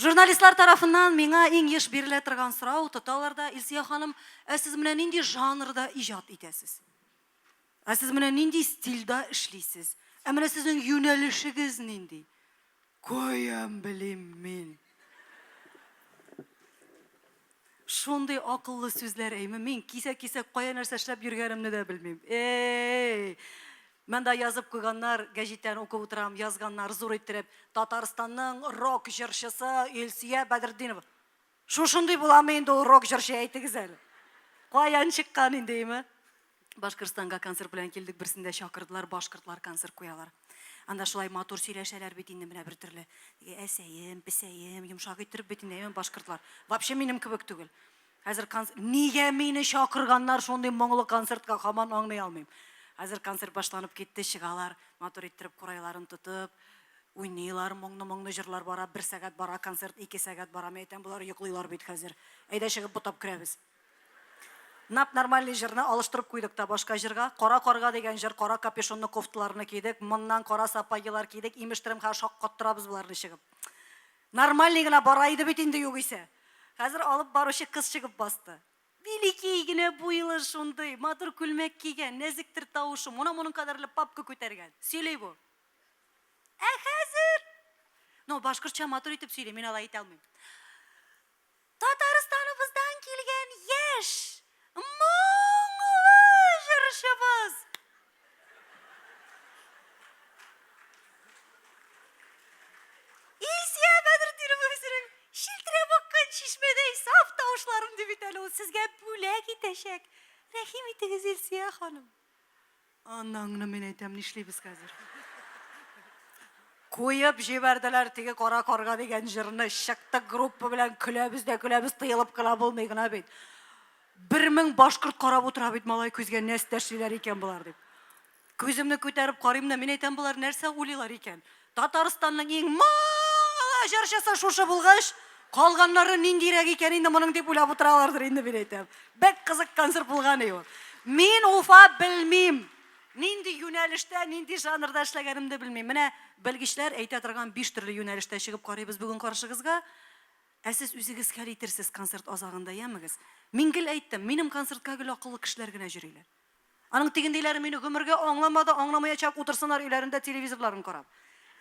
Jurnalistlar tarafından mena eng еш бериле торган сорау тоталар да, Илсия ханым, сез менә нинди жанрда иҗат итәсез? Сез менә нинди стильдә эшлисез? Менә сезнең юнәлешегез нинди? Коям белим мин. Шундый акыллы сүзләр әйме, мин кисәк кая нәрсә эшләп йөргәнемне дә белмим. Мен да язып куйганнар, гәҗиттән укып утырам, язганнар зур иттереп, Татарстанның рок җырчысы Илсия Бәдретдинова. Шушындый буламы инде ул рок җырчы, әйтегез әле. Каян чыккан индеме? Башкортстанга концерт белән килдек, берсендә чакырдылар, башкортлар концерт куялар. Анда шулай матур сөйләшәләр бит инде менә бер төрле. Әсәем, песәем, йомшак иттереп бит инде башкортлар. Вообще минем кебек түгел. Хәзер нигә мине чакырганнар шундый моңлы концертка, һаман аңлый алмыйм. Хәзер концерт башланып китте, чыгалар, матур иттереп курайларын тотып, уйныйлар, моңны җырлар бара, 1 сәгать бара концерт, 2 сәгать бара, мәйтәм булар йоклыйлар бит хәзер. Әйдә чыгып бутап керәбез. Нап нормальный җырны алыштырып куйдык та башка җырга. Кара карга дигән җыр, кара капюшонны кофталарны кидек, моннан кара сапаелар кидек, имештирем ха шаккаттырабыз буларны чыгып. Нормальный гына бара иде бит инде югыйсә. Хәзер алып баручы кыз чыгып басты. Великий генә буйлы шундый, матур күлмәк кигән, нәзиктер тавышы, моның кадәрле папка күтәргән. Сөйләй бу. Хәзер. Ну, башкортча матур итеп сөйләй, мин алай итә алмыйм. Татарстаныбыздан килгән яшь моңлы җырчыбыз. Илсия Бәдретдинова үзенең шилтирәп аккан чишмәдәй саф тавышларын дип итә ул сезгә бүләк итәчәк. Рәхим итегез, Илсия ханым. Анаңны мен әйтәм, нишлибез хәзер? Коеп җибәрделәр теге кара карга дигән җырны, чыктык группа белән көләбез, тыелып кына булмый гына бит. 1000 башкорт карап утыра бит, малай күзгә нәрсәләр икән булар дип. Күземне күтәреп карыйм да, мин әйтәм булар нәрсә уйлыйлар икән. Татарстанның иң моңлы җырчысы шушы булгач, калганнары ниндирәк икән инде моның дип уйлап утыралардыр инде, мин әйтәм. Бәк кызык концерт булган ул. Мин Уфа белмим. Нинди юнәлештә, нинди жанрда эшләгәнемне белмим. Менә белгечләр әйтә торган 5 төрле юнәлештә чыгып карыйбыз бүген каршыгызга. Сез үзегез хәл итерсез концерт азагында ямыгыз. Мин гел әйттем, минем концертка гел акыллы кешеләр генә җырлыйлар. Аның тигендәйләре мине гомергә аңламады, аңламаячак утырсыннар өйләрендә телевизорларын карап.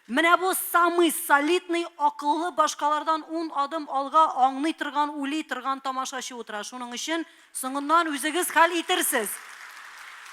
Менә бу самый солидный, акыллы, башкалардан 10 адым алга аңлый торган, уйлый торган тамашачы утыра. Шуның өчен соңыннан үзегез хәл итерсез.